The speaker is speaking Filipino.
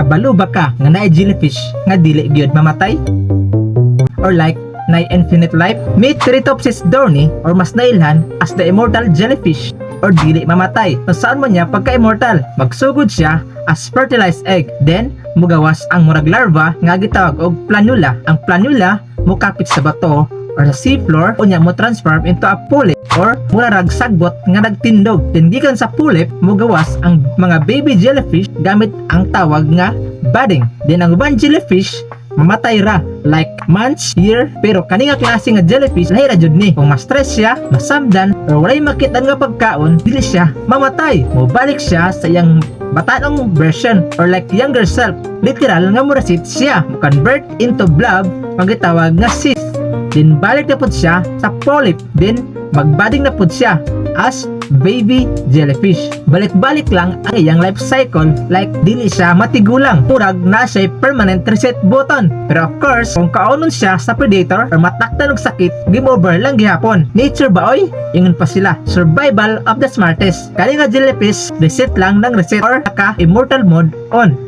kabalo ba ka nga naay jellyfish nga dili gyud mamatay? Or like na infinite life? Meet Tritopsis dohrnii or mas nailhan as the immortal jellyfish or dili mamatay. So saan man niya pagka-immortal? Magsugod siya as fertilized egg. Then, mugawas ang murag larva nga gitawag og planula. Ang planula mukapit sa bato or sa seafloor unya mo transform into a polyp or murarag sagbot nga nagtindog. Then gikan sa polyp mugawas ang mga baby jellyfish gamit ang tawag nga budding. Then ang ubang jellyfish mamatay ra like months, year, pero kani nga klase nga jellyfish lahi ra jud ni. Kung ma-stress siya, masamdan, or walay makita nga pagkaon, dili siya mamatay. Mobalik siya sa iyang batanong version or like younger self. Literal nga murasit siya, mo-convert into blob, magitawag nga cyst. Then balik na pud siya sa polyp, then magbading na pud siya as baby jellyfish. Balik-balik lang ang iyang life cycle like dili siya matigulang. Murag na siya permanent reset button. Pero of course, kung kaunon siya sa predator or mataktan og sakit, game over lang gihapon. Nature ba oy? Ingon pa sila. Survival of the smartest. Kani nga jellyfish, reset lang ng reset or naka immortal mode on.